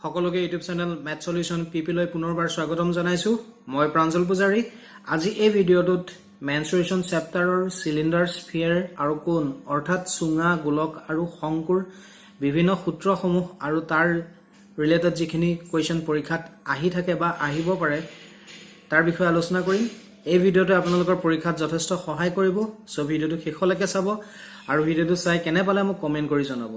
সকলোকে YouTube channel math solution পিপি লৈ পুনৰবাৰ স্বাগতম জনাইছো মই প্ৰাঞ্জল পূজাৰী আজি এই ভিডিঅটোত মেনস্ট্ৰুয়েশন চেপ্টাৰৰ সিলিন্ডাৰ স্ফিয়াৰ আৰু কোণ অৰ্থাৎ সুঙা গোলক আৰু শংকুৰ বিভিন্ন সূত্ৰসমূহ আৰু তাৰ ৰিলেটেড যিখিনি কোৱেশ্চন পৰীক্ষাত আহি থাকে বা আহিব পাৰে তাৰ বিষয়ে আলোচনা কৰিম এই ভিডিঅটো আপোনালোকৰ পৰীক্ষাত যথেষ্ট সহায় কৰিব সো ভিডিঅটো শেষলৈকে চাব আৰু ভিডিঅটো চাই কেনে পালে মোক কমেন্ট কৰি জনাব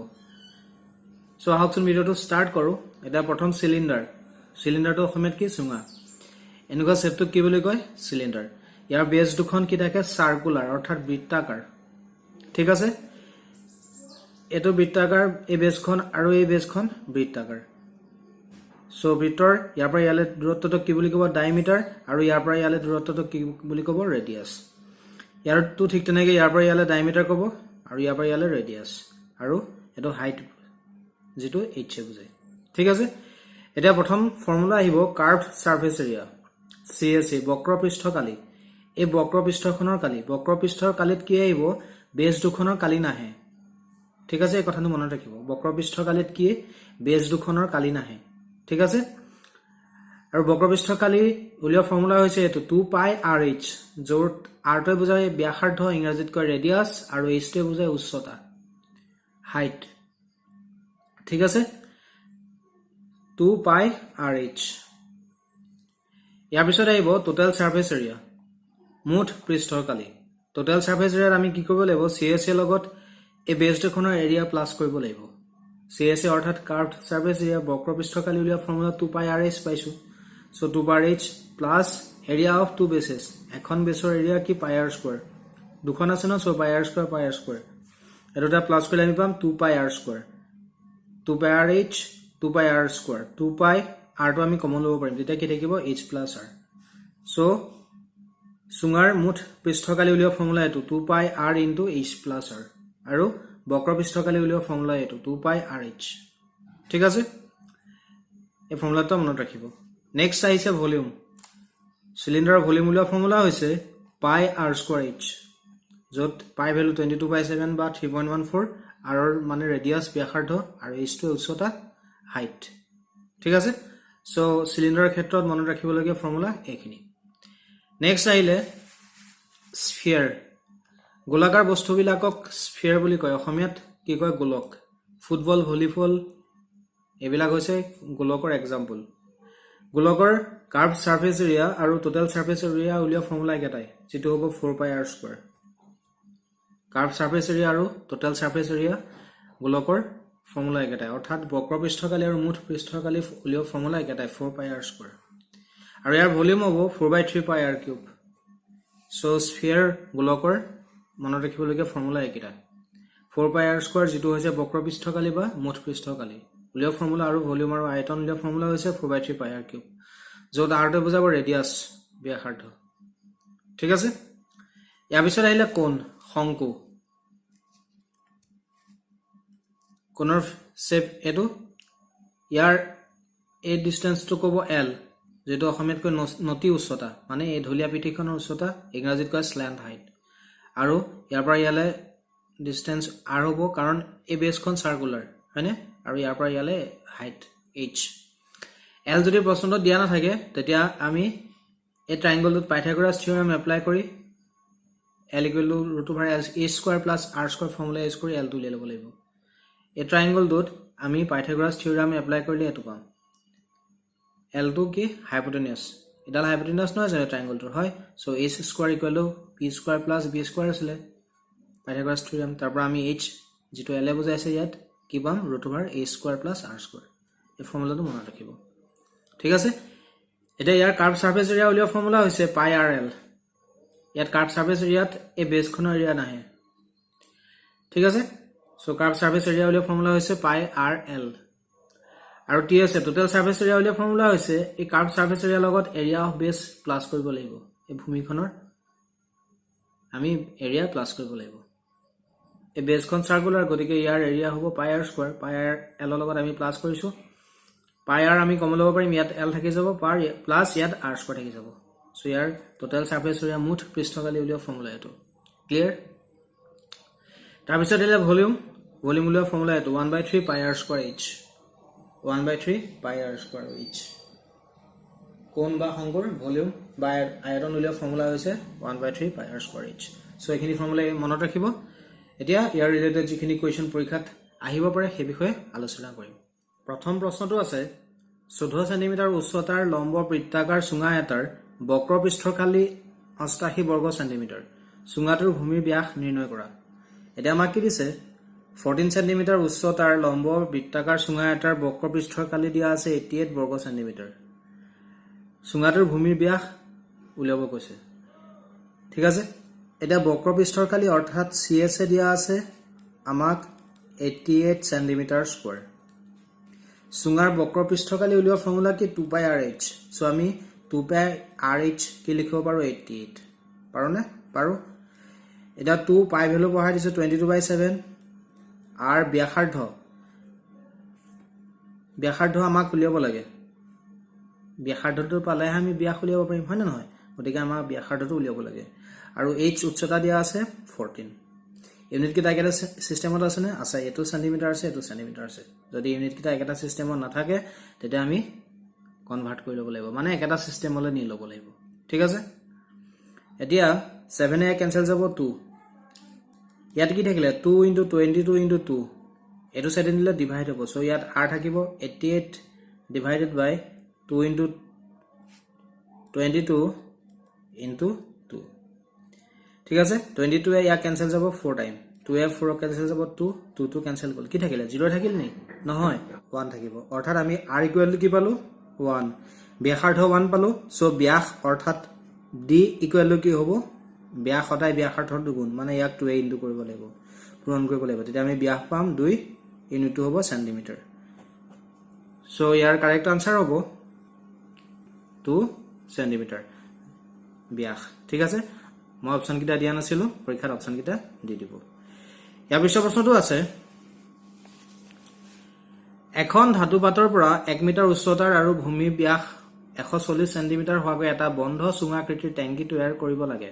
So আহকচোন ভিডিঅটো স্টাৰ্ট কৰো এটা প্ৰথম সিলিন্ডাৰটো অসমীয়াত কি সুঙা এনেকুৱা শেপটো কি বুলি কয় সিলিন্ডাৰ ইয়াৰ বেজ দুখন কি থাকে সাৰ্কুলাৰ অৰ্থাৎ বৃত্তাকাৰ ঠিক আছে এটো বৃত্তাকাৰ এই বেজখন আৰু এই বেজখন বৃত্তাকাৰ সো বৃত্তৰ ইয়াৰ পৰা ইয়ালে দূৰত্বটো কি বুলি ক'ব ডায়ামিটাৰ আৰু ইয়াৰ পৰা ইয়ালে দূৰত্বটো কি বুলি ক'ব ৰেডিয়াস ইয়াৰটো ঠিক তেনেকৈ ইয়াৰ পৰা ইয়ালে ডায়ামিটাৰ ক'ব আৰু ইয়াৰ পৰা ইয়ালে ৰেডিয়াস আৰু এটো হাইট যেটো h বুজায় ঠিক আছে এটা প্ৰথম ফৰ্মুলা আহিব কাৰ্ভড সাৰফেস এৰিয়া CSA বক্ৰপৃষ্ঠকালি এই বক্ৰপৃষ্ঠখনৰ কালি বক্ৰপৃষ্ঠৰ কালিত কি আহিব বেজ দুখনৰ কালি নাহে ঠিক আছে এই কথাটো মনত ৰাখিব বক্ৰপৃষ্ঠকালিত কি বেজ দুখনৰ কালি নাহে ঠিক আছে আৰু বক্ৰপৃষ্ঠকালি উলিওৱা ফৰ্মুলা হৈছে এটো 2 পাই rh য'ত r টো বুজায় ব্যাসাৰ্ধ ইংৰাজীত কয় ৰেডিয়াস আৰু h টো বুজায় উচ্চতা হাইট ঠিক আছে 2 পাই rh ইয়াৰ পিছত আহিব টোটাল সাৰফেস এৰিয়া মুঠ পৃষ্ঠৰ কালি টোটাল সাৰফেস এৰিয়াত আমি কি কৰিব লাগিব CSA লগত এই বেজ দুখনৰ এৰিয়া প্লাস কৰিব লাগিব CSA অৰ্থাৎ কাৰ্ভড সাৰফেস এৰিয়া বক্ৰপৃষ্ঠকালি উলিওৱা ফৰ্মুলা 2 পাই rh পাইছো so 2 pi rh plus area of two bases এখন বেসৰ এৰিয়া কি পাই r স্কয়াৰ দুখন আছে ন সো পাই r স্কয়াৰ এটোটা প্লাস কৰিলে আমি পাম 2 পাই r স্কয়াৰ 2 পাই rh 2 পাই r স্কয়াৰ 2 পাই r টো আমি কমন লব পাৰিম তেতিয়া কি থাকিব h প্লাস r সো সুঙাৰ মুঠ পৃষ্ঠকালি উলিওৱা ফৰ্মুলা এটো 2 পাই r into h plus r আৰু বক্ৰপৃষ্ঠকালি উলিওৱা ফৰ্মুলা এটো 2 পাই rh ঠিক আছে এই ফৰ্মুলাটো মনত ৰাখিব নেক্সট আহিছে ভলিউম সিলিন্ডাৰৰ ভলিউম উলিওৱা ফৰ্মুলা হৈছে পাই r স্কয়াৰ h য'ত পাই ভ্যালু 22/7 বা 3.14 r মানে ৰেডিয়াস ব্যাসাৰ্ধ আৰু h টো উচ্চতা হাইট ঠিক আছে সো সিলিন্ডাৰৰ ক্ষেত্ৰত মনত ৰাখিবলগীয়া ফৰ্মুলা এইখিনি নেক্সট আহিলে স্ফিয়াৰ গোলাকাৰ বস্তুবিলাকক স্ফিয়াৰ বুলি কয় অসমীয়াত কি কয় গোলক ফুটবল ভলিবল এবিলাক হৈছে গোলকৰ এক্সাম্পল গোলকৰ কাৰ্ভ সাৰফেস এৰিয়া আৰু টোটাল সাৰফেস এৰিয়া উলিওৱা ফৰ্মুলা একেটাই যেটো হ'ব 4 পাই r square curve surface area আৰু টোটাল সাৰফেস এৰিয়া গোলকৰ ফৰ্মুলা একেটাই অৰ্থাৎ বক্ৰপৃষ্ঠকালি আৰু মুঠ পৃষ্ঠকালি উলিওৱা ফৰ্মুলা একেটাই 4 পাই r স্কয়াৰ আৰু ইয়াৰ ভলিউম হ'ব 4/3 পাই r কিউব সো স্ফিয়াৰ গোলকৰ মনত ৰাখিবলগীয়া ফৰ্মুলা একেটা 4 পাই r স্কয়াৰ যেটো হৈছে বক্ৰপৃষ্ঠকালি বা মুঠ পৃষ্ঠকালি উলিওৱা ফৰ্মুলা আৰু ভলিউম আৰু আয়তন উলিওৱা ফৰ্মুলা হৈছে 4/3 পাই r কিউব য'ত r টো বুজাব ৰেডিয়াস ব্যাসাৰ্ধ ঠিক আছে ইয়াৰ পিছত আহিলে কোণ শংকু কোণৰ শেপ এটো ইয়াৰ এই ডিসটেন্সটো ক'ব l যেটো অসমীয়াত কৈ নতি উচ্চতা মানে এই ঢলিয়া পিঠিখনৰ উচ্চতা ইংৰাজীত কয় স্ল্যান্ট হাইট আৰু ইয়াৰ পৰা ইয়ালে ডিসটেন্স r হ'ব কাৰণ এই বেসখন সাৰ্কুলাৰ হয়নে আৰু ইয়াৰ পৰা ইয়ালে হাইট h l যদি প্ৰশ্নটো দিয়া না থাকে তেতিয়া আমি এই ট্ৰায়াঙ্গলটোত পাইথাগোৰাছ থিওৰেম এপ্লাই কৰি l = a² + r² formula use কৰি l টো উলিয়াই ল'ব লাগিব এই ট্ৰায়াঙ্গলটোত আমি পাইথাগোৰাছ থিওৰেম এপ্লাই কৰিলে এটো পাম l টো কি হাইপোটেনিয়াছ এডাল হাইপোটেনিয়াছ নহয় জানো ট্ৰায়াঙ্গলটোৰ হয় সো h² = p² + b² আছিল পাইথাগোৰাছ থিওৰেম তাৰ পৰা আমি h যেটো l এ বুজাইছে ইয়াত কি পাম √a² + r² এই ফৰ্মুলাটো মনত ৰাখিব ঠিক আছে এটা ইয়াৰ কাৰ্ভ সাৰফেস এৰিয়া উলিওৱা ফৰ্মুলা হৈছে পাই rl ইয়াত কাৰ্ভ সাৰফেস এৰিয়াত এই বেসখনৰ এৰিয়া নাহে ঠিক আছে সো কাৰ্ভ সাৰফেস এৰিয়া উলিওৱা ফৰ্মুলা হৈছে পাই rl আৰু ts টোটাল সাৰফেস এৰিয়া উলিওৱা ফৰ্মুলা হৈছে এই কাৰ্ভ সাৰফেস এৰিয়া লগত এৰিয়া অফ বেস প্লাস কৰিব লাগিব এই ভূমিখনৰ আমি এৰিয়া প্লাস কৰিব লাগিব এই বেসখন সাৰ্কুলাৰ গতিকে ইয়াৰ এৰিয়া হ'ব পাই r স্কয়াৰ পাই rl লগত আমি প্লাস কৰিছো পাই r আমি কমন ল'ব পাৰিম ইয়াত l থাকি যাব পাৰ প্লাস ইয়াত r স্কয়াৰ থাকি যাব সো ইয়াৰ টোটাল সাৰফেস এৰিয়া মুঠ পৃষ্ঠকালি উলিওৱা ফৰ্মুলা এটো ক্লিয়াৰ তাৰ পিছত এলে ভলিউম উলিওৱা ফৰ্মুলা এটো 1/3 পাই r² h 1/3 pi r square each. কোণ বা সংকৰ ভলিউম বা আয়তন উলিওৱা ফৰ্মুলা হৈছে 1/3 pi r square each. So এইখিনি ফৰ্মুলা মনত ৰাখিব. এতিয়া ইয়াৰ ৰিলেটেড যিখিনি কোৱেশ্চন পৰীক্ষাত আহিব পাৰে সেই বিষয়ে আলোচনা কৰিম. প্ৰথম প্ৰশ্নটো আছে 14 সেন্টিমিটাৰ উচ্চতাৰ লম্ব বৃত্তাকাৰ চুঙা এটাৰ বক্ৰ পৃষ্ঠকালি 88 বৰ্গ সেন্টিমিটাৰ. চুঙাটোৰ ভূমিৰ ব্যাস নিৰ্ণয় কৰা. এতিয়া আমাক কি দিছে 14 সেন্টিমিটাৰ উচ্চতাৰ লম্ব বৃত্তাকাৰ চুঙা এটাৰ বক্ৰ পৃষ্ঠকালি দিয়া আছে 88 বৰ্গ সেন্টিমিটাৰ. চুঙাটোৰ ভূমিৰ ব্যাস উলিয়াব কৈছে. ঠিক আছে, এতিয়া বক্ৰ পৃষ্ঠকালি অৰ্থাৎ CS দিয়া আছে আমাক 88 সেন্টিমিটাৰ স্কয়াৰ. চুঙাৰ বক্ৰ পৃষ্ঠকালি উলিওৱা ফৰ্মুলা কি 2 pi rh. সো আমি 2 pi rh কি লিখিব পাৰো 88. পাৰো না? পাৰো. এটা 2 পাই ভ্যালু বহাই দিছে 22/7 আৰ ব্যাসাৰ্ধ আমাক উলিয়াব লাগে. ব্যাসাৰ্ধটো পালে আমি ব্যাস উলিয়াব পাৰিম হয় না নহয়? গতিকে আমাক ব্যাসাৰ্ধটো উলিয়াব লাগে. আৰু h উচ্চতা দিয়া আছে 14. ইউনিট কিটা একেটা সিস্টেমত আছে না? আছে. এটো সেন্টিমিটাৰ আছে, এটো সেন্টিমিটাৰ আছে. যদি ইউনিট কিটা একেটা সিস্টেমত নাথাকে তেতিয়া আমি কনভাৰ্ট কৰি ল'ব লাগিব, মানে একেটা সিস্টেমলৈ নি ল'ব লাগিব. ঠিক আছে, এতিয়া 7 এ কেনসেল যাব 2. ইয়াত কি থাকিলে 2 * 22 * 2. এটো সাইডে নিলে ডিভাইড হ'ব. সো ইয়াত r থাকিব 88 ডিভাইডেড বাই 2 * 22 * 2. ঠিক আছে, 22 এ ইয়াক কেনসেল যাব 4 টাইম. 2 এ 4 কেনসেল যাব 2, 2 2 কেনসেল গল. কি থাকিলে 0 থাকিল নি? নহয়, 1 থাকিব. অৰ্থাৎ আমি r ইকুৱেল টু কি পালো 1. ব্যাসাৰ্ধ 1 পালো. সো ব্যাস অৰ্থাৎ d ইকুৱেল টু কি হ'ব? ব্যাস সদায় ব্যাসাৰ্ধৰ দুগুণ, মানে ইয়াক 2 ইনটু কৰিব লাগিব, পূৰণ কৰিব লাগিব. তেতিয়া আমি ব্যাস পাম 2, ইউনিটটো হ'ব সেন্টিমিটাৰ. সো ইয়াৰ কাৰেক্ট আনসাৰ হ'ব 2 সেন্টিমিটাৰ ব্যাস. ঠিক আছে, মই অপচন কিটা দিয়া নাছিলো, পৰীক্ষাত অপচন কিটা দি দিব. ইয়াৰ পিছৰ প্ৰশ্নটো আছে এখন ধাতু পাতৰ পৰা 1 মিটাৰ উচ্চতাৰ আৰু ভূমি ব্যাস 140 সেন্টিমিটাৰ হোৱাকৈ এটা বন্ধ চুঙাকৃতিৰ টেংকি তৈয়াৰ কৰিব লাগে.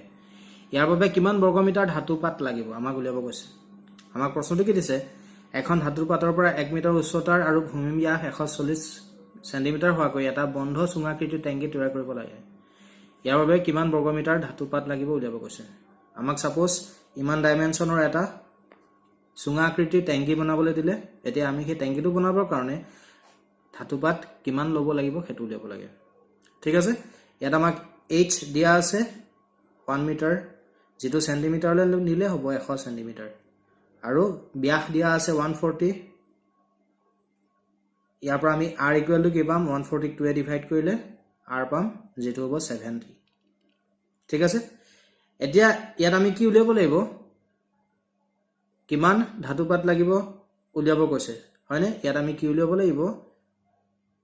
ইয়াৰ বাবে কিমান বৰ্গমিটাৰ ধাতু পাত লাগিব আমাক উলিয়াব কৈছে. আমাক প্ৰশ্নটো কি দিছে এখন ধাতুৰ পাতৰ পৰা 1 মিটাৰ উচ্চতাৰ আৰু ভূমি ব্যাস 140 সেন্টিমিটাৰ হোৱাকৈ এটা বন্ধ চুঙাকৃতিৰ টেংকি তৈয়াৰ কৰিব লাগে. ইয়াৰ বাবে কিমান বৰ্গমিটাৰ ধাতু পাত লাগিব উলিয়াব কৈছে. আমাক সাপোজ ইমান ডাইমেনশনৰ এটা চুঙাকৃতিৰ টেংকি বনাবলৈ দিলে. এতিয়া আমি সেই টেংকিটো বনাবৰ কাৰণে ধাতু পাত কিমান ল'ব লাগিব সেইটো উলিয়াব লাগে. ঠিক আছে, ইয়াত আমাক h দিয়া আছে 1 মিটাৰ, যেটো সেন্টিমিটাৰলৈ নিলে হ'ব 100 সেন্টিমিটাৰ, আৰু ব্যাস দিয়া আছে 140. ইয়াৰ পৰা আমি r ইকুৱেল টু কি পাম 140 2 এ ডিভাইড কৰিলে r পাম, যেটো হ'ব 70. ঠিক আছে, এতিয়া ইয়াত আমি কি উলিয়াব লাগিব কিমান ধাতু পাত লাগিব উলিয়াব কৈছে হয়নে. ইয়াত আমি কি উলিয়াব লাগিব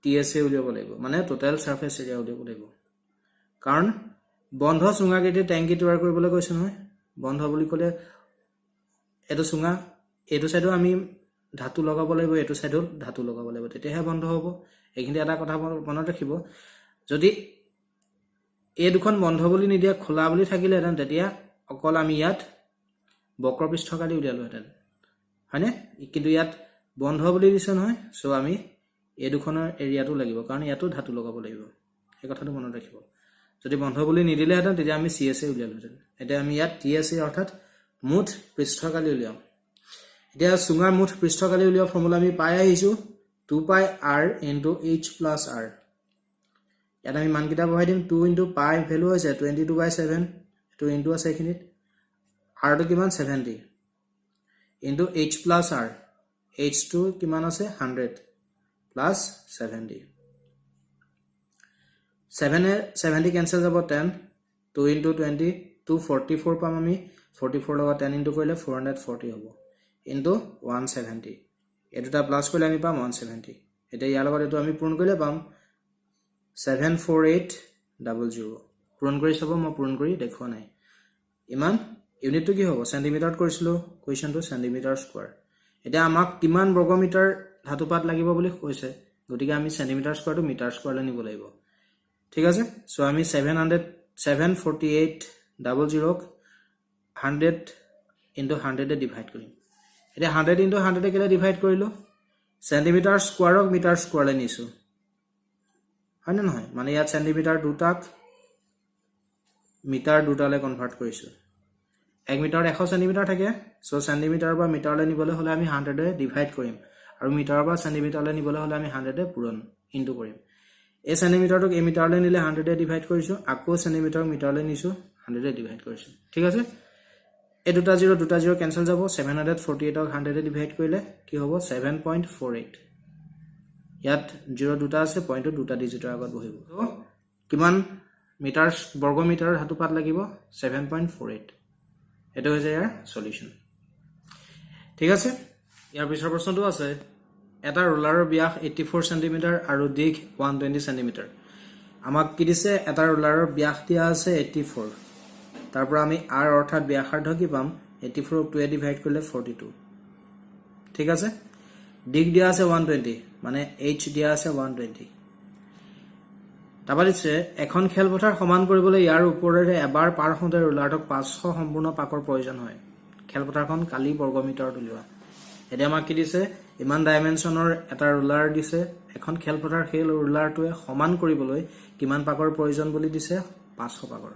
TSA উলিয়াব লাগিব, মানে টোটাল সাৰফেস এৰিয়া উলিয়াব লাগিব. কাৰণ বন্ধ চুঙাকৃতিৰ টেংকি তৈয়াৰ কৰিবলৈ কৈছে নহয়. বন্ধ বুলি ক'লে এটো চুঙা, এটো সাইডো আমি ধাতু লগাব লাগিব, এটো সাইডো ধাতু লগাব লাগিব, তেতিয়াহে বন্ধ হ'ব. এইখিনি এটা কথা মনত ৰাখিব, যদি এই দুখন বন্ধ বুলি নিদিয়া খোলা বুলি থাকিলেহেঁতেন তেতিয়া অকল আমি ইয়াত বক্ৰ পৃষ্ঠকালি উলিয়ালোহেঁতেন হয়নে. কিন্তু ইয়াত বন্ধ বুলি দিছে নহয়. সো আমি এই দুখনৰ এৰিয়াটো লাগিব, কাৰণ ইয়াতো ধাতু লগাব লাগিব. এই কথাটো মনত ৰাখিব. যদি বন্ধ বুলি নিদিলেহেঁতেন তেতিয়া আমি CSA উলিয়ালোহেঁতেন. এতিয়া আমি ইয়াত TSA অৰ্থাৎ মুঠ পৃষ্ঠকালি উলিয়াম. এতিয়া চুঙাৰ মুঠ পৃষ্ঠকালি উলিওৱা ফৰ্মুলা আমি পাই আহিছো 2 pi r into h plus r. ইয়াত আমি মানকেইটা বহাই দিম. 2 into pi ভ্যালু হৈছে 22/7, এটো ইনটু আছে এখিনিত, r টো কিমান 70 into h plus r, h টো কিমান আছে 100 plus 70. 7 এ 70 কেনসেল যাব 10, 2 into 20 244 পাম আমি. 44 লগত 10 ইনটু কৰিলে 440 হ'ব into 170. এই দুটা প্লাস কৰিলে আমি পাম 170. এটা ইয়াৰ লগত এটো আমি পূৰণ কৰিলে পাম 74800. পূৰণ কৰি চাব, মই পূৰণ কৰি দেখুৱা নাই. ইমান ইউনিটটো কি হ'ব সেন্টিমিটাৰত কৰিছিলো কোৱেশ্চনটো সেন্টিমিটাৰ স্কয়াৰ. এটা আমাক কিমান বৰ্গমিটাৰ ধাতু পাত লাগিব বুলি কৈছে, গতিকে আমি সেন্টিমিটাৰ স্কয়াৰটো মিটাৰ স্কয়াৰলৈ নিব লাগিব. ঠিক আছে, সো আমি 74800 100 into 100 এ ডিভাইড কৰিম. এটা 100 into 100 এ কেলে ডিভাইড কৰিলো সেন্টিমিটাৰ স্কোৱাৰক মিটাৰ স্কোৱাৰলৈ নিছো হয় না নহয় মানে ইয়াত সেন্টিমিটাৰ দুটাক মিটাৰ দুটালৈ কনভাৰ্ট কৰিছো 1 মিটাৰত 100 সেন্টিমিটাৰ থাকে সো সেন্টিমিটাৰ বা মিটাৰলৈ নিবলৈ হলে আমি 100 এ ডিভাইড কৰিম আৰু মিটাৰ বা সেন্টিমিটাৰলৈ নিবলৈ হলে আমি 100 এ পূৰণ ইনটু কৰিম এই সেন্টিমিটাৰটোক এই মিটাৰলৈ নিলে 100 এ ডিভাইড কৰিছো আকৌ সেন্টিমিটাৰক মিটাৰলৈ নিছো 100 এ ডিভাইড কৰিছো ঠিক আছে এই দুটা জিৰো কেনসেল যাব 748ক 100 এ ডিভাইড কৰিলে কি হ'ব 7.48 ইয়াত জিৰো দুটা আছে পইণ্টটো দুটা ডিজিটৰ আগত বহিব তো কিমান মিটাৰ বৰ্গ মিটাৰৰ ধাতু পাত লাগিব 7.48 এটা হৈছে ইয়াৰ সলিউশন ঠিক আছে ইয়াৰ পিছৰ প্ৰশ্নটো আছে এটা ৰোলাৰৰ ব্যাস 84 সেন্টিমিটাৰ আৰু দীঘ 120 সেন্টিমিটাৰ আমাক কি দিছে এটা ৰোলাৰৰ ব্যাস দিয়া আছে 84 তাৰ পৰা আমি r অৰ্থাৎ ব্যাসাৰ্ধ কি পাম 84 ক 2 এ ডিভাইড কৰিলে 42 ঠিক আছে দীঘ দিয়া আছে 120 মানে h দিয়া আছে 120 তাবাদিছে এখন খেলপথাৰ সমান কৰিবলৈ ইয়াৰ ওপৰেৰে এবাৰ পাৰ হওঁতে ৰোলাৰটোক 500 সম্পূৰ্ণ পাকৰ প্ৰয়োজন হয় খেলপথাৰখন কালি বৰ্গ মিটাৰত উলিওৱা এতিয়া আমাক কি দিছে ইমান ডাইমেনশনৰ এটা ৰোলাৰ দিছে এখন খেলপথাৰ সেই ৰোলাৰটোৱে সমান কৰিবলৈ কিমান পাকৰ প্ৰয়োজন বুলি দিছে 500 পাকৰ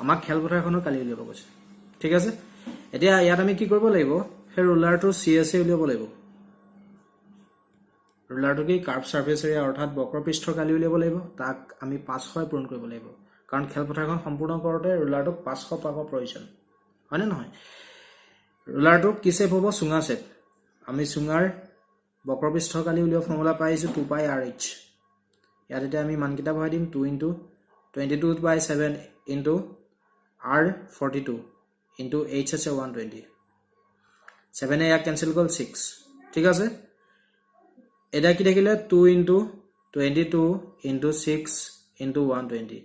আমাক খেলপথাৰখনৰ কালি উলিয়াব কৈছে ঠিক আছে এতিয়া ইয়াত আমি কি কৰিব লাগিব সেই ৰোলাৰটো CSA উলিয়াব লাগিব ৰোলাৰটোকে কাৰ্ভ সাৰফেস এৰিয়া অৰ্থাৎ বক্ৰপৃষ্ঠৰ কালি উলিয়াব লাগিব তাক আমি 500 পূৰণ কৰিব লাগিব কাৰণ খেলপথাৰখন সম্পূৰ্ণ কৰোতে ৰোলাৰটোক 500 পাকৰ প্ৰয়োজন হয় নে নহয় ৰোলাৰটো কি শেপ হ'ব সুঙা শেপ আমি সুঙাৰ বক্ৰপৃষ্ঠৰ কালি উলিওৱা ফৰ্মুলা পাইছো 2 পাই RH ইয়াত এটা আমি মানকিটা বহাই দিম 2 * 22/7 * r 42 * h আছে 120 7 এ ইয়াক কেনসেল গল 6 ঠিক আছে এটা কি থাকিলে 2 * 22 * 6 * 120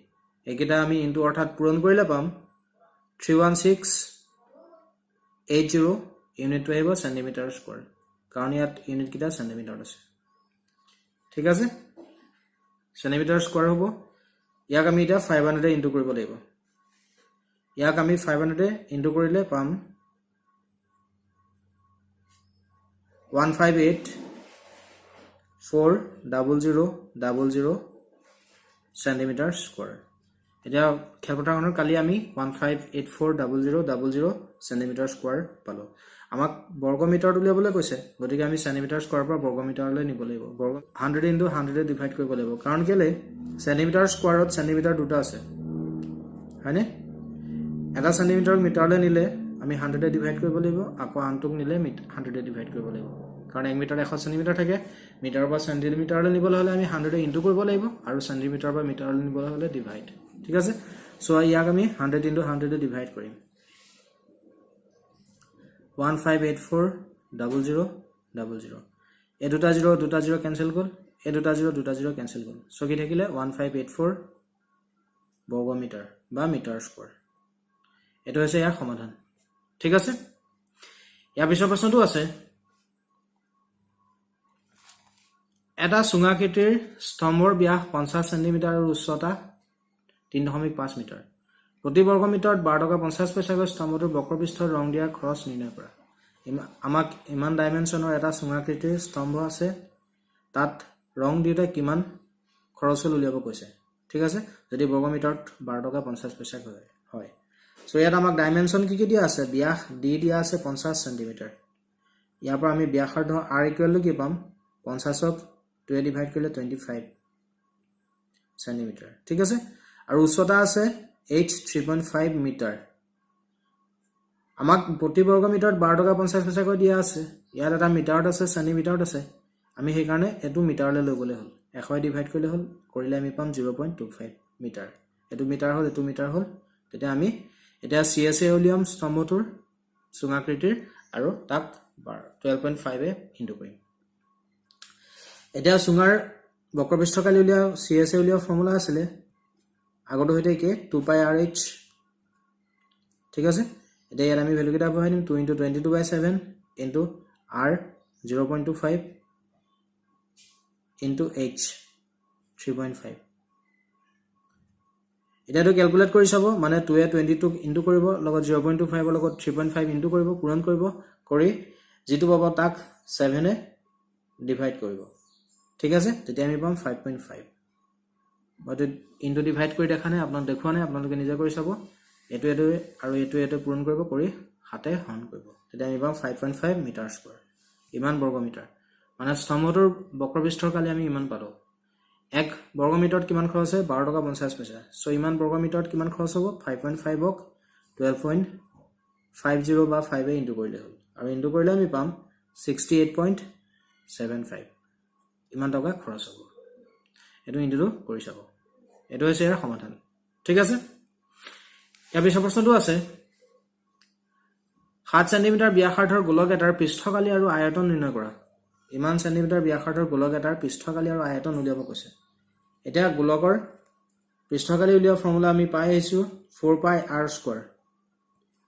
একেটা আমি ইনটু অৰ্থাৎ পূৰণ কৰিলে পাম 31680 ইউনিট আহিব সেন্টিমিটাৰ স্কয়াৰ কাৰণ ইয়াত ইউনিট কিটা সেন্টিমিটাৰ আছে ঠিক আছে সেন্টিমিটাৰ স্কয়াৰ হ'ব ইয়াক আমি এটা 500 এ ইনটু কৰিব লাগিব ইয়াক আমি 500 এ ইনটু কৰিলে পাম 1584000 সেন্টিমিটাৰ স্কয়াৰ এতিয়া খেলপথাৰখনৰ কালি আমি 1584000 সেন্টিমিটাৰ স্কয়াৰ পালো আমাক বৰ্গ মিটাৰত উলিয়াবলৈ কৈছে গতিকে আমি সেন্টিমিটাৰ স্কয়াৰ পৰা বৰ্গ মিটাৰলৈ নিব লাগিব বৰ্গ 100 * 100 ডিভাইড কৰিব লাগিব কাৰণ কেলে সেন্টিমিটাৰ স্কয়াৰত সেন্টিমিটাৰ দুটা আছে হয়নে এটা সেন্টিমিটাৰক মিটাৰলৈ নিলে আমি 100 এ ডিভাইড কৰিব লাগিব আকৌ আনটোক নিলে 100 এ ডিভাইড কৰিব লাগিব কাৰণ 1 মিটাৰ 100 সেন্টিমিটাৰ থাকে মিটাৰ বা সেন্টিমিটাৰলৈ নিবলৈ হলে আমি 100 এ ইনটু কৰিব লাগিব আৰু সেন্টিমিটাৰ বা মিটাৰলৈ নিবলৈ হলে ডিভাইড ঠিক আছে সো ইয়াক আমি 100 * 100 এ ডিভাইড কৰিম 1584000 এই দুটা জিৰো কেনসেল গল এই দুটা জিৰো কেনসেল গল সো কি থাকিলে 1584 বৰ্গ মিটাৰ বা মিটাৰ স্কয়াৰ এটো হৈছে ইয়াৰ সমাধান ঠিক আছে ইয়াৰ পিছৰ প্ৰশ্নটো আছে এটা সুঙাকৃতিৰ স্তম্ভৰ ব্যাস 50 সেন্টিমিটাৰ আৰু উচ্চতা 3.5 মিটাৰ প্ৰতি বৰ্গ মিটাৰত 12 টকা 50 পইচাকৈ স্তম্ভটোৰ বক্ৰপৃষ্ঠৰ ৰং দিয়া খৰচ নিৰ্ণয় কৰা আমাক ইমান ডাইমেনশনৰ এটা সুঙাকৃতিৰ স্তম্ভ আছে তাত ৰং দিওতে কিমান খৰচ হল উলিয়াব কৈছে ঠিক আছে যদি বৰ্গ মিটাৰত 12 টকা 50 পইচা হয় সো ইয়াত আমাক ডাইমেনশন কি দিয়া আছে ব্যাস d দিয়া আছে 50 সেন্টিমিটাৰ ইয়াৰ পৰা আমি ব্যাসাৰ্ধ r = কি পাম 50ক 2 এ ডিভাইড কৰিলে 25 সেন্টিমিটাৰ ঠিক আছে আৰু উচ্চতা আছে h 3.5 মিটাৰ আমাক প্ৰতি বৰ্গ মিটাৰত 12 টকা 50 পইচা কৈ দিয়া আছে ইয়াত এটা মিটাৰত আছে সেন্টিমিটাৰত আছে আমি সেই কাৰণে এটো মিটাৰলৈ লৈ গলে হল 100 ডিভাইড কৰিলে হল কৰিলে আমি পাম 0.25 মিটাৰ এটো মিটাৰ হল তেতিয়া আমি এটা CSA উলিয়াম স্তম্ভটোৰ সুঙাকৃতিৰ আৰু তাক 12.5 এ ইনটু কৰিম এটা সুঙাৰ বক্ৰপৃষ্ঠৰ কালি উলিয়া CSA উলিয়া ফৰ্মুলা আছিল আগতে হইতে কি 2 পাই RH ঠিক আছে এতিয়া ইয়াত আমি ভ্যালু কিটা বহাই দিম 2 * 22/7 r 0.25 h 3.5 এটা তো ক্যালকুলেট কৰি চাব মানে 2 এ 22 ক ইনটু কৰিব লগত 0.25 লগত 3.5 ইনটু কৰিব পূৰণ কৰিব কৰি যেটো পাব তাক 7 এ ডিভাইড কৰিব ঠিক আছে তেতিয়া আমি পাম 5.5 বাট ইনটু ডিভাইড কৰি দেখা নাই আপোনাক দেখুৱা নাই আপোনালোকে নিজে কৰি চাব এটো আৰু এটো পূৰণ কৰিব কৰি হাতে হৰণ কৰিব তেতিয়া আমি পাম 5.5 মিটাৰ স্কয়াৰ ইমান বৰ্গ মিটাৰ মানে স্তম্ভটোৰ বক্ৰপৃষ্ঠৰ কালি আমি ইমান পালো 1 বৰ্গ মিটাৰত কিমান খৰচ হয় 12 টকা 50 পইচা সো ইমান বৰ্গ মিটাৰত কিমান খৰচ হ'ব 5.5 ক 12.50 বা 5 এ ইনটু কৰিলে হ'ল আৰু ইনটু কৰিলে আমি পাম 68.75 ইমান টকা খৰচ হ'ব এটো ইনটু কৰি চাব এটো হৈছে ইয়াৰ সমাধান ঠিক আছে ইয়াৰ পিছৰ প্ৰশ্নটো আছে 7 সেন্টিমিটাৰ ব্যাসাৰ্ধৰ গোলক এটাৰ পৃষ্ঠকালি আৰু আয়তন নিৰ্ণয় কৰা ইমান সেন্টিমিটাৰ ব্যাসাৰ্ধৰ গোলক এটাৰ পৃষ্ঠকালি আৰু আয়তন উলিয়াব কৈছে এতিয়া গোলকৰ পৃষ্ঠকালি উলিওৱা ফৰ্মুলা আমি পাই আহিছো 4 পাই r স্কয়াৰ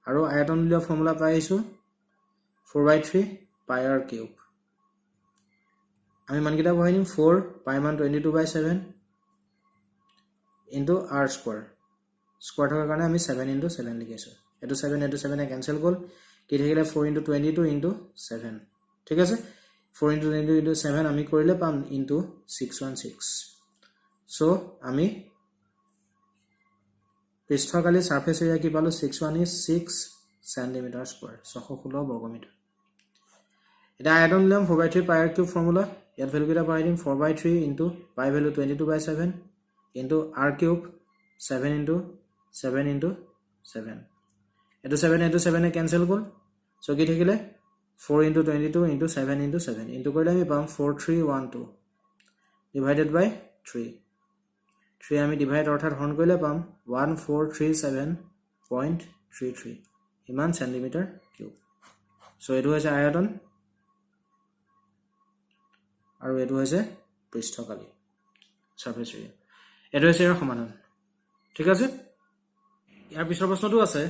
আৰু আয়তন উলিওৱা ফৰ্মুলা পাই আহিছো 4/3 পাই r কিউব আমি মানকিটা বহাই নিম 4 পাই মান 22/7 ইনটু r স্কয়াৰ স্কয়াৰ থকাৰ কাৰণে আমি 7 ইনটু 7 লিখিছো এটো 7 এটো 7 এ ক্যান্সেল গল কি থাকিলে 4 ইনটু 22 ইনটু 7 ঠিক আছে 4 ইনটু 22 ইনটু 7 আমি কৰিলে পাম ইনটু 616 সো আমি পৃষ্ঠকালি সারফেস এরিয়া কি পালো 61 is 6 সেন্টিমিটার স্কয়ার 616 বর্গ মিটার এটা আয়তন নিলাম 4/3 পাই r কিউব ফর্মুলা ইয়াত ভ্যালু কিটা পাই দিম 4/3 ইনটু পাই value 22/7 into r cube 7 into 7 into 7 এটো 7 এ ক্যান্সেল গল সো কি থাকিলে 4 ইনটু 22 ইনটু 7 ইনটু 7 ইনটু কৰিলে আমি পাম 4312 ডিভাইডেড বাই 3 3 আমি ডিভাইড অৰ্থাৎ হৰণ কৰিলে পাম 1437.33 ইমান সেন্টিমিটাৰ কিউব সো এটো হৈছে আয়তন আৰু এটো হৈছে পৃষ্ঠকালি সাৰফেস এৰিয়া এটো হৈছে ইয়াৰ সমাধান ঠিক আছে ইয়াৰ পিছৰ প্ৰশ্নটো আছে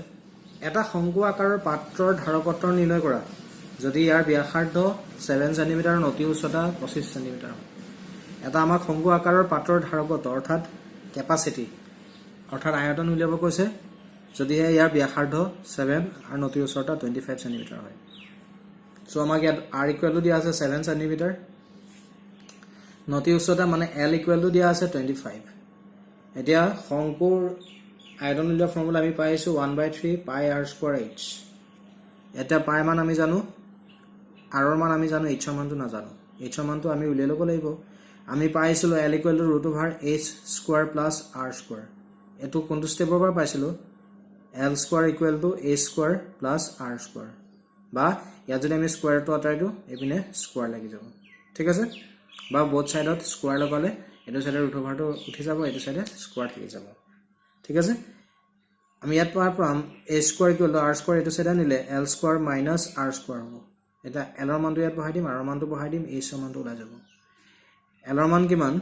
এটা শংকু আকাৰৰ পাত্ৰৰ ধাৰকত্ব নিৰ্ণয় কৰা যদি ইয়াৰ ব্যাসাৰ্ধ 7 সেমি আৰু নতি উচ্চতা 25 সেমি এটা আমাক শংকু আকাৰৰ পাত্ৰৰ ধাৰকত্ব অৰ্থাৎ ক্যাপাসিটি অৰ্থাৎ আয়তন উলিয়াব কৈছে যদি ইয়াৰ ব্যাসাৰ্ধ 7 আৰু নতি উচ্চতা 25 সেমি হয় সো আমাক ইয়াত r ইকুৱেল টু দিয়া আছে 7 সেমি নতি উচ্চতা মানে l ইকুৱেল টু দিয়া আছে 25 এতিয়া শংকুৰ আয়তন উলিওৱা ফৰ্মুলা আমি পাইছো 1/3 পাই r স্কয়াৰ h এটা পাই মান আমি জানো r ৰ মান আমি জানো h ৰ মানটো না জানো h ৰ মানটো আমি উলিয়াই লব লাগিব আমি পাইছিলো l equal to √h square plus r square এটো কোনটো স্টেপৰ পৰা পাইছিলো l square equal to h square plus r square বা ইয়াত যদি আমি স্কয়াৰটো আঁতৰাই দিও এপিনে স্কয়াৰ লাগি যাব ঠিক আছে বা বোথ সাইডত স্কয়াৰ লগালে এটো সাইডৰ √টো উঠি যাব এটো সাইডে স্কয়াৰ থাকি যাব ঠিক আছে আমি ইয়াত পাম a square equal to r square এটো সাইডে নিলে l square minus r square হ'ব এটা l ৰ মানটো ইয়াত বহাই দিম r ৰ মানটো বহাই দিম h ৰ মানটো ওলাই যাব l ৰ মান কিমান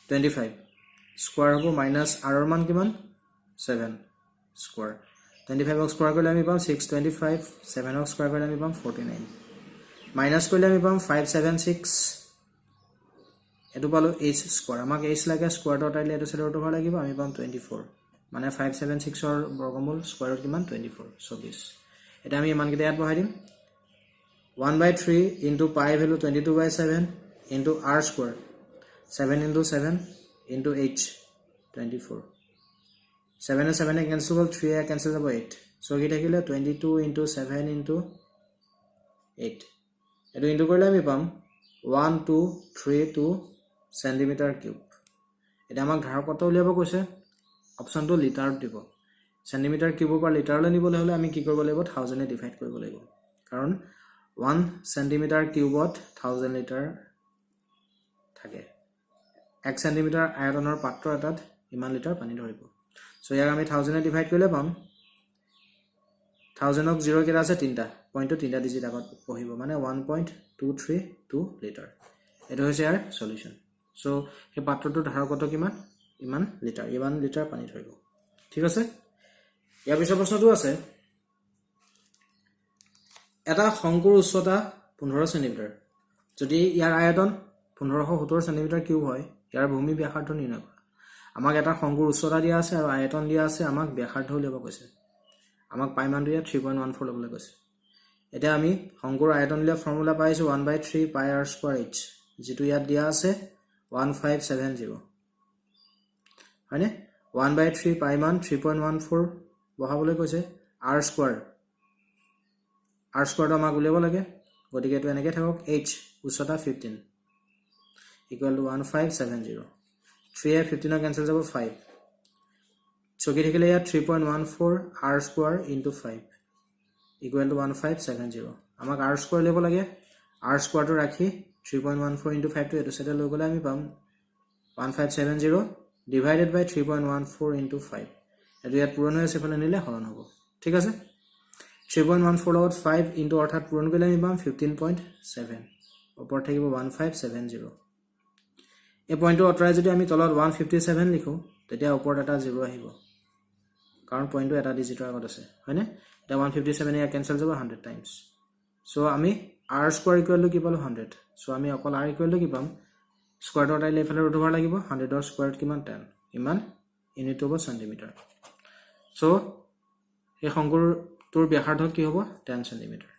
25 স্কয়াৰ হ'ব মাইনাস r ৰ মান কিমান 7 স্কয়াৰ 25 ক স্কয়াৰ কৰিলে আমি পাম 625 7 ক স্কয়াৰ কৰিলে আমি পাম 49 মাইনাস কৰিলে আমি পাম 576 এটো পালো h স্কয়াৰ আমাক h লাগে স্কয়াৰটো আঁতৰাইলে এটো সাইডৰ ৰুট লাগিব আমি পাম 24 মানে 576 ৰ বৰ্গমূল স্কয়াৰত কিমান 24 24 এটা আমি ইমান কিটা ইয়াত বহাই দিম 1/3 into pi value 22/7 into r square 7 into 7 into h 24 7 and 7 cancel 3 cancel 8 so কি থাকিলে 22 into 7 into 8 এটো ইনটু কৰিলে আমি পাম 1232 সেন্টিমিটাৰ কিউব এটা আমাক ধাৰকত্ব উলিয়াব কৈছে অপশনটো লিটাৰত দিব সেন্টিমিটাৰ কিউবৰ পৰা লিটাৰলৈ নিবলৈ হলে আমি কি কৰিব লাগিব 1000 এ ডিভাইড কৰিব লাগিব কাৰণ 1 সেন্টিমিটাৰ কিউবত 1000 লিটাৰ থাকে 1 সেন্টিমিটাৰ আয়তনৰ পাত্ৰ এটাত ইমান লিটাৰ পানী ধৰিব সো ইয়াক আমি 1000 এ ডিভাইড কৰিলে পাম 1000 ক 0 কেটা আছে 3টা পইণ্টটো 3টা ডিজিট আগত পঢ়িব মানে 1.232 লিটাৰ এটো হৈছে ইয়াৰ সলিউশন সো এই পাত্ৰটোৰ ধাৰকত্ব কিমান ইমান লিটাৰ পানী ধৰিব ঠিক আছে ইয়াৰ পিছৰ প্ৰশ্নটো আছে এটা শংকুৰ উচ্চতা 15 সেমি যদি ইয়াৰ আয়তন 1570 সেমি কিউব হয় ইয়াৰ ভূমি ব্যাসাৰ্ধ নিৰ্ণয় কৰা আমাক এটা শংকুৰ উচ্চতা দিয়া আছে আৰু আয়তন দিয়া আছে আমাক ব্যাসাৰ্ধ উলিয়াব কৈছে আমাক পাই মানটো ইয়াত 3.14 লবলৈ কৈছে এটা আমি শংকুৰ আয়তন উলিওৱা ফৰ্মুলা পাইছো 1/3 পাই r স্কয়াৰ h যেটো ইয়াত দিয়া আছে 1570 হয়নে 1/3 পাই মান 3.14 বহাবলৈ কৈছে r স্কয়াৰ আমাক উলিয়াব লাগে গতিকে এটো এনেকৈ থাকক h উচ্চতা 15 equal to 1570 3 এ 15 কেনসেল যাব 5 চকি থাকিলে ইয়াত 3.14 r square into 5 equal to 1570 আমাক r স্কয়াৰ উলিয়াব লাগে r স্কয়াৰটো ৰাখি 3.14 into 5 টো এটো সাইডে লৈ গলে আমি পাম 1570 divided by 3.14 into 5 এটো ইয়াত পূৰণ হৈ আছে ফলে নিলে হৰণ হ'ব ঠিক আছে 3.14 লগত 5 into অৰ্থাৎ পূৰণ কৰিলে আমি পাম 15.7 ওপৰ থাকিব 1570 এই পইণ্টটো অতৰাই যদি আমি তলত 157 লিখো তেতিয়া ওপৰত এটা 0 আহিব কাৰণ পইণ্টটো এটা ডিজিটৰ আগত আছে হয়নে এটা 157 এ কেনসেল যাব 100 টাইমছ সো আমি r স্কয়াৰ ইকুৱেল টু কি পালো 100 সো আমি অকল r ইকুৱেল টু কি পাম স্কয়াৰ অতৰাই লেফালে ৰুট ওভাৰ লাগিব 100 ৰ স্কয়াৰ কিমান 10 ইমান ইউনিট হ'ব সেন্টিমিটাৰ সো এই সংকুৰটোৰ ব্যাসাৰ্ধ কি হ'ব 10 সেন্টিমিটাৰ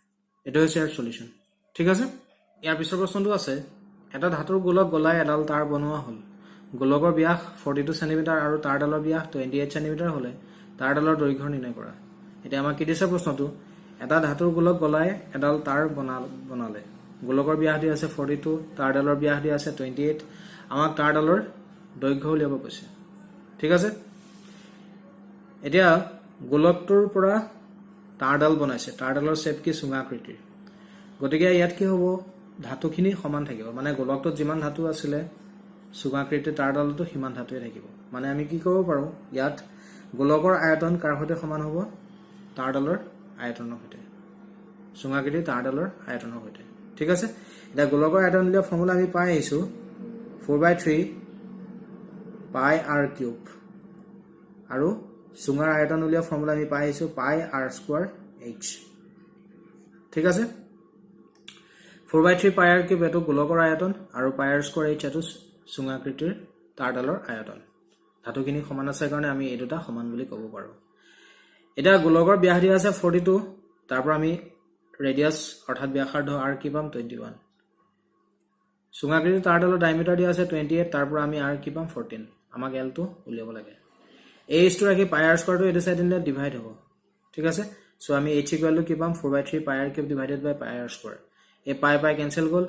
এটা হৈছে ইয়াৰ সলিউশন ঠিক আছে ইয়াৰ পিছৰ প্ৰশ্নটো আছে এটা ধাতুৰ গোলক গলাই এডাল তাৰ বনোৱা হল গোলকৰ ব্যাস 42 সেন্টিমিটাৰ আৰু তাৰডালৰ ব্যাস 28 সেন্টিমিটাৰ হলে তাৰডালৰ দৈৰ্ঘ্য নিৰ্ণয় কৰা এটা আমাক কি দিছে প্ৰশ্নটো এটা ধাতুৰ গোলক গলাই এডাল তাৰ বনালে গোলকৰ ব্যাস দি আছে 42 তাৰডালৰ ব্যাস দি আছে 28 আমাক তাৰডালৰ দৈৰ্ঘ্য উলিয়াব কৈছে ঠিক আছে এতিয়া গোলকটোৰ পৰা তাৰডাল বনাইছে তাৰডালৰ শেপ কি চুঙাকৃতিৰ গতিকে ইয়াত কি হ'ব ধাতুখিনি সমান থাকিব মানে গোলকটোত যিমান ধাতু আছিল চুঙাকৃতিৰ তাৰডালটো সমান ধাতুৱে থাকিব মানে আমি কি কৰিব পাৰো ইয়াত গোলকৰ আয়তন কাৰ সৈতে সমান হ'ব তাৰডালৰ আয়তনৰ সৈতে চুঙাকৃতিৰ তাৰডালৰ আয়তনৰ সৈতে ঠিক আছে এটা গোলকৰ আয়তন লিয়া ফৰ্মুলা আমি পাই আইছো 4/3 পাই r কিউব আৰু চুঙাৰ আয়তন লিয়া ফৰ্মুলা আমি পাই আইছো পাই r স্কয়াৰ h ঠিক আছে 4/3 পাই r কিউব এটো গোলকৰ আয়তন আৰু পাই r স্কয়াৰ h এটো চুঙাকৃতিৰ তাৰডালৰ আয়তন ধাতুখিনি সমান আছে কাৰণে আমি এই দুটা সমান বুলি ক'ব পাৰো এটা গোলকৰ ব্যাস দিয়া আছে 42 তাৰ পৰা আমি ৰেডিয়াস অৰ্থাৎ ব্যাসাৰ্ধ r কি পাম 21 চুঙাকৃতিৰ তাৰডালৰ ডায়ামিটাৰ দিয়া আছে 28 তাৰ পৰা আমি r কি পাম 14 আমাক l টো উলিয়াব লাগে এই টো ৰাখি পাই r স্কয়াৰটো এটো সাইড দিলে ডিভাইড হ'ব ঠিক আছে সো আমি h ইকুৱেল টু কি পাম 4/3 পাই r cube divided by pi r square এই পাই পাই কেনসেল গল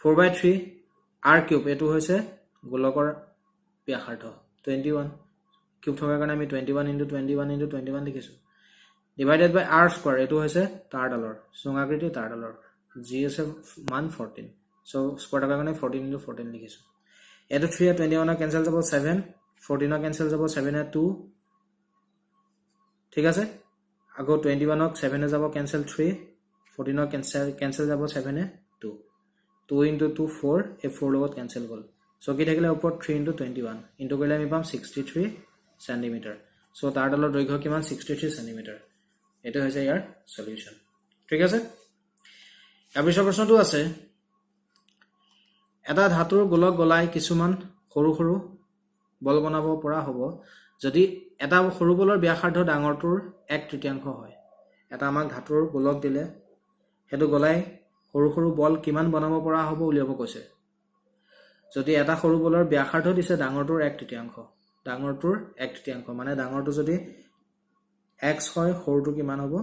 4/3 r কিউব এটো হৈছে গোলকৰ ব্যাসাৰ্ধ 21 কিউব থকাৰ কাৰণে আমি 21 into 21 into 21 লিখিছো divided by r square এটো হৈছে তাৰডালৰ চুঙাকৃতিৰ তাৰডালৰ জি আছে মান 14 সো স্কয়াৰ থকাৰ কাৰণে 14 into 14 লিখিছো এটো 3 21 কেনসেল যাব 7 14 কেনসেল যাব 7 2 ঠিক আছে আগো 21 7 যাব কেনসেল 3 14 কেনসেল যাব 7 2 2 into 2 4 এ 4 লগত কেনসেল গল সো কি থাকিলে ওপৰ 3 into 21 ইনটু কৰিলে আমি পাম 63 সেন্টিমিটাৰ সো তাৰডালৰ দৈৰ্ঘ্য কিমান 63 সেন্টিমিটাৰ এটা হৈছে ইয়াৰ সলিউশন ঠিক আছে ইয়াৰ পিছৰ প্ৰশ্নটো আছে এটা ধাতুৰ গোলক গলাই কিছুমান সৰু সৰু বল বনাব পৰা হ'ব যদি এটা সৰু বলৰ ব্যাসাৰ্ধ ডাঙৰটোৰ 1/3 হয় এটা আমাক ধাতুৰ গোলক দিলে হেতু গলাই সৰু সৰু বল কিমান বনাব পৰা হ'ব উলিয়াব কৈছে যদি এটা সৰু বলৰ ব্যাসাৰ্ধ দিছে ডাঙৰটোৰ 1/3 ডাঙৰটোৰ 1/3 মানে ডাঙৰটো যদি x হয় সৰুটো কিমান হ'ব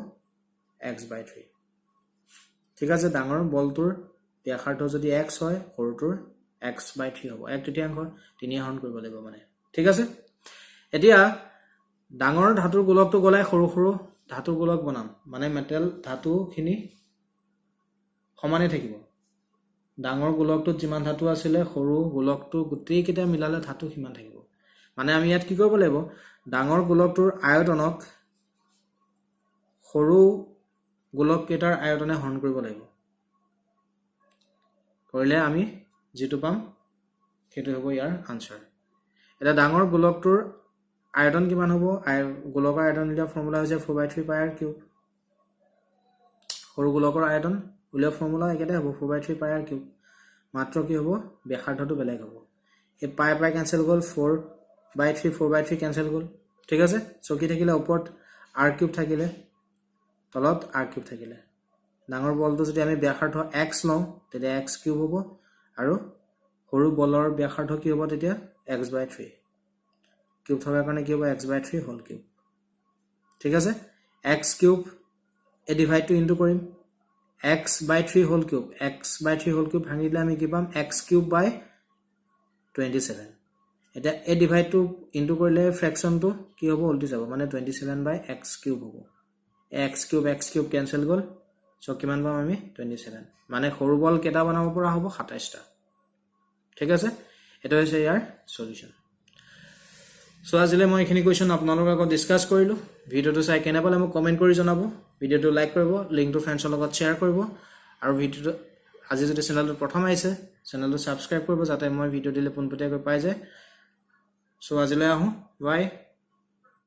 x/3 ঠিক আছে ডাঙৰ বলটোৰ ব্যাসাৰ্ধ যদি x হয় সৰুটোৰ x/3 হ'ব 1/3 3 হৰণ কৰিব লাগিব মানে ঠিক আছে এতিয়া ডাঙৰ ধাতুৰ গোলকটো গলাই সৰু সৰু ধাতুৰ গোলক বনাম মানে মেটেল ধাতুখিনি সমানে থাকিব ডাঙৰ গোলকটোত যিমান ধাতু আছিল সৰু গোলকটো গুটেই কিটা মিলালে ধাতু কিমান থাকিব মানে আমি ইয়াত কি কৰিব লাগিব ডাঙৰ গোলকটোৰ আয়তনক সৰু গোলক কেটাৰ আয়তনে হৰণ কৰিব লাগিব কৰিলে আমি যেটো পাম সেইটো হ'ব ইয়াৰ আনসাৰ এটা ডাঙৰ গোলকটোৰ আয়তন কিমান হ'ব গোলকৰ আয়তন দিয়া ফৰ্মুলা হৈছে 4/3 পাই r কিউব সৰু গোলকৰ আয়তন উলিয়া ফৰ্মুলা একেটা হ'ব 4/3 পাই r কিউব মাত্ৰ কি হ'ব ব্যাসাৰ্ধটো বেলেগ হ'ব এই পাই পাই কেনসেল গল 4/3 কেনসেল গল ঠিক আছে চকি থাকিলে ওপৰত r কিউব থাকিলে তলত r কিউব থাকিলে ডাঙৰ বলটো যদি আমি ব্যাসাৰ্ধ x লওঁ তেতিয়া x কিউব হ'ব আৰু সৰু বলৰ ব্যাসাৰ্ধ কি হ'ব তেতিয়া x/3 কিউব থকাৰ কাৰণে কি হ'ব x/3 হোল কিউব ঠিক আছে x³ এ ডিভাইডটো ইনটু কৰিম x/3 হোল কিউব ভাঙি দিলে আমি কি পাম x³/27 এটা এ ডিভাইডটো ইনটু কৰিলে ফ্ৰেকশনটো কি হ'ব উল্টি যাব মানে 27/x³ হ'ব x³ কেনসেল গ'ল সো কিমান পাম আমি 27 মানে সৰু বল কেটা বনাব পৰা হ'ব 27টা ঠিক আছে এটা হৈছে ইয়াৰ সলিউশন সো আজিলে মই এখিনি কোৱেশ্চন আপোনালোকৰ লগত ডিসকাস কৰিলো ভিডিওটো চাই কেনে পালে মোক কমেন্ট কৰি জনাব ভিডিওটো লাইক কৰিব লিংকটো ফ্ৰেণ্ডছৰ লগত শ্বেয়াৰ কৰিব আৰু ভিডিওটো আজি যদি চেনেলটো প্ৰথম আহিছে চেনেলটো সাবস্ক্ৰাইব কৰিব যাতে মই ভিডিও দিলে পোনপটীয়াকৈ পাই যায় সো আজিলৈ আহো বাই